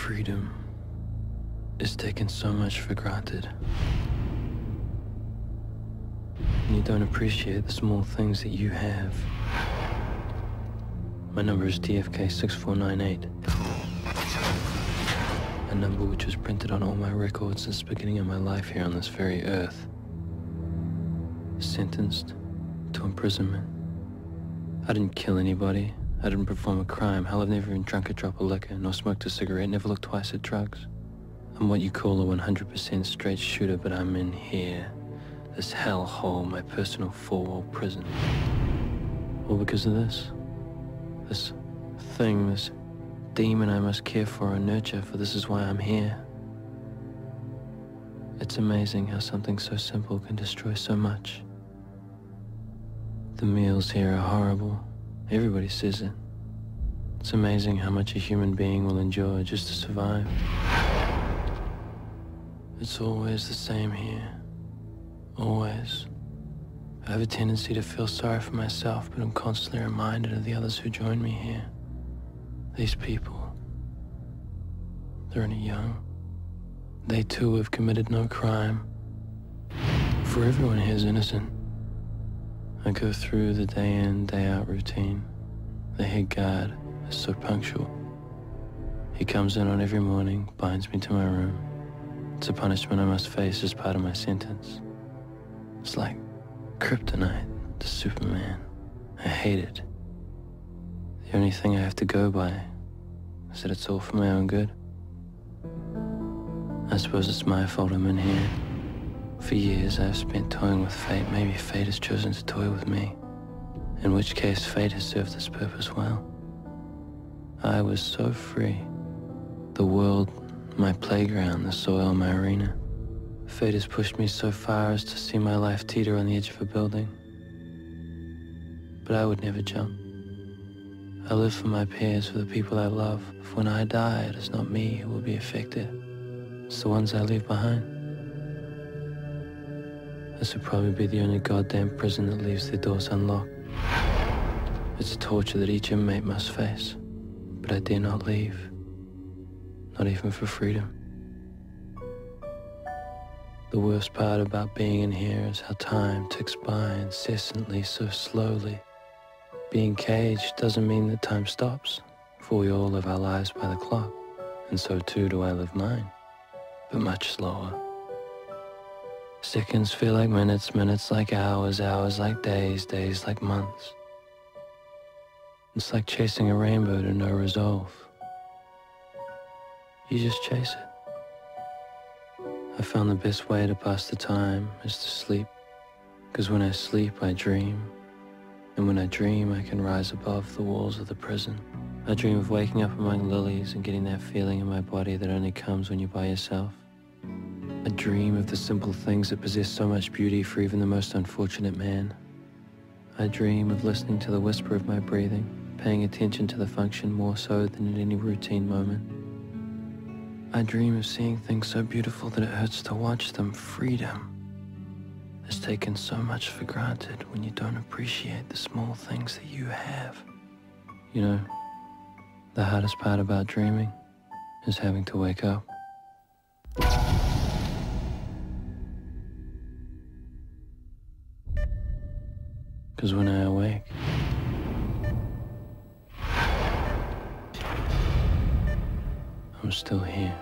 Freedom is taken so much for granted. And you don't appreciate the small things that you have. My number is DFK6498. A number which was printed on all my records since the beginning of my life here on this very earth. Sentenced to imprisonment. I didn't kill anybody. I didn't perform a crime. Hell, I've never even drunk a drop of liquor, nor smoked a cigarette, never looked twice at drugs. I'm what you call a 100% straight shooter, but I'm in here. This hellhole, my personal four-wall prison. All because of this. This thing, this demon I must care for and nurture, for this is why I'm here. It's amazing how something so simple can destroy so much. The meals here are horrible. Everybody says it. It's amazing how much a human being will endure just to survive. It's always the same here. Always. I have a tendency to feel sorry for myself, but I'm constantly reminded of the others who join me here. These people. They're only young. They too have committed no crime. For everyone here is innocent. I go through the day in, day out routine. The head guard is so punctual. He comes in on every morning, binds me to my room. It's a punishment I must face as part of my sentence. It's like kryptonite to Superman. I hate it. The only thing I have to go by is that it's all for my own good. I suppose it's my fault I'm in here. For years I've spent toying with fate. Maybe fate has chosen to toy with me. In which case fate has served this purpose well. I was so free. The world, my playground, the soil, my arena. Fate has pushed me so far as to see my life teeter on the edge of a building. But I would never jump. I live for my peers, for the people I love. If when I die, it is not me who will be affected. It's the ones I leave behind. This would probably be the only goddamn prison that leaves their doors unlocked. It's a torture that each inmate must face, but I dare not leave, not even for freedom. The worst part about being in here is how time ticks by incessantly, so slowly. Being caged doesn't mean that time stops, for we all live our lives by the clock, and so too do I live mine, but much slower. Seconds feel like minutes, minutes like hours, hours like days, days like months. It's like chasing a rainbow to no resolve. You just chase it. I found the best way to pass the time is to sleep, because when I sleep I dream, and when I dream I can rise above the walls of the prison. I dream of waking up among lilies and getting that feeling in my body that only comes when you're by yourself. I dream of the simple things that possess so much beauty for even the most unfortunate man. I dream of listening to the whisper of my breathing, paying attention to the function more so than at any routine moment. I dream of seeing things so beautiful that it hurts to watch them. Freedom is taken so much for granted when you don't appreciate the small things that you have. You know, the hardest part about dreaming is having to wake up. Because when I awake, I'm still here.